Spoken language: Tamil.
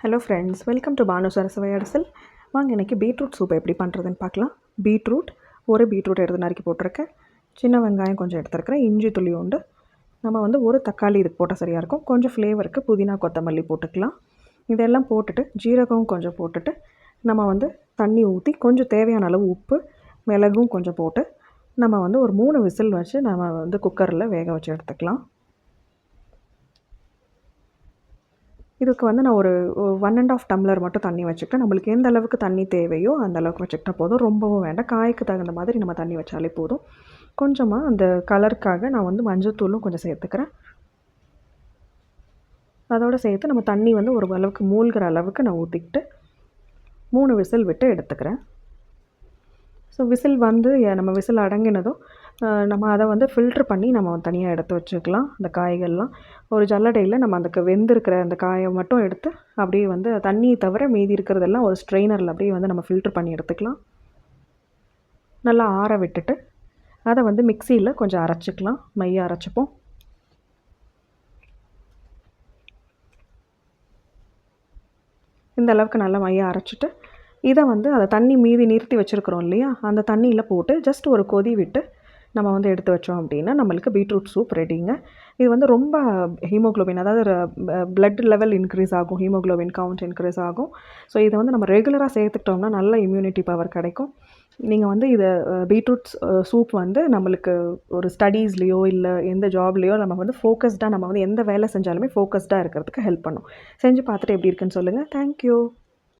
Hello friends, welcome to Banu சரசவை அரசல். வாங்க இன்றைக்கி பீட்ரூட் சூப் எப்படி பண்ணுறதுன்னு பார்க்கலாம். ஒரு பீட்ரூட் எடுத்து நறுக்கி போட்டிருக்கேன். சின்ன வெங்காயம் கொஞ்சம் எடுத்துருக்கிறேன். இஞ்சி துளி உண்டு. நம்ம ஒரு தக்காளி இதுக்கு போட்டால் சரியாக இருக்கும். கொஞ்சம் ஃப்ளேவருக்கு புதினா கொத்தமல்லி போட்டுக்கலாம். இதெல்லாம் போட்டுட்டு ஜீரகம் கொஞ்சம் போட்டுட்டு நம்ம தண்ணி ஊற்றி கொஞ்சம் தேவையான அளவு உப்பு மிளகும் கொஞ்சம் போட்டு நம்ம ஒரு 3 விசில் வச்சு நம்ம குக்கரில் வேக வச்சு எடுத்துக்கலாம். இதுக்கு நான் ஒரு 1.5 டம்ளர் மட்டும் தண்ணி வச்சுக்கிட்டேன். நம்மளுக்கு எந்த அளவுக்கு தண்ணி தேவையோ அந்த அளவுக்கு வச்சுக்கிட்டா போதும். ரொம்பவும் வேண்டாம். காய்க்கு தகுந்த மாதிரி நம்ம தண்ணி வச்சாலே போதும். கொஞ்சமாக அந்த கலருக்காக நான் மஞ்சள்தூளும் கொஞ்சம் சேர்த்துக்கிறேன். அதோடு சேர்த்து நம்ம தண்ணி ஒரு அளவுக்கு மூழ்கிற அளவுக்கு நான் ஊற்றிக்கிட்டு 3 விசில் விட்டு எடுத்துக்கிறேன். ஸோ விசில் நம்ம விசில் அடங்கினதும் நம்ம அதை ஃபில்ட்ரு பண்ணி நம்ம தனியாக எடுத்து வச்சுக்கலாம். அந்த காய்கள்லாம் ஒரு ஜல்லடையில் நம்ம அதுக்கு வெந்திருக்கிற அந்த காயை மட்டும் எடுத்து அப்படியே தண்ணி தவிர மீதி இருக்கிறதெல்லாம் ஒரு ஸ்ட்ரெயினரில் அப்படியே நம்ம ஃபில்ட்ரு பண்ணி எடுத்துக்கலாம். நல்லா ஆற விட்டுட்டு அதை மிக்சியில் கொஞ்சம் அரைச்சிக்கலாம். மையாக அரைச்சிப்போம். இந்த அளவுக்கு நல்லா மையாக அரைச்சிட்டு இதை அதை தண்ணி மீதி நிறுத்தி வச்சுருக்குறோம் இல்லையா, அந்த தண்ணியில் போட்டு ஜஸ்ட் ஒரு கொதி விட்டு நம்ம எடுத்து வச்சோம் அப்படின்னா நம்மளுக்கு பீட்ரூட் சூப் ரெடிங்க. இது ரொம்ப ஹீமோக்ளோபின், அதாவது பிளட் லெவல் இன்க்ரீஸ் ஆகும், ஹீமோக்ளோபின் கவுண்ட் இன்க்ரீஸ் ஆகும். ஸோ இதை நம்ம ரெகுலராக சேர்த்துக்கிட்டோம்னா நல்ல இம்யூனிட்டி பவர் கிடைக்கும். நீங்கள் இதை பீட்ரூட் சூப் நம்மளுக்கு ஒரு ஸ்டடீஸ்லேயோ இல்லை எந்த ஜாப்லேயோ நம்ம ஃபோக்கஸ்டாக நம்ம எந்த வேலை செஞ்சாலுமே ஃபோக்கஸ்டாக இருக்கிறதுக்கு ஹெல்ப் பண்ணும். செஞ்சு பார்த்துட்டு எப்படி இருக்குன்னு சொல்லுங்கள். தேங்க்யூ.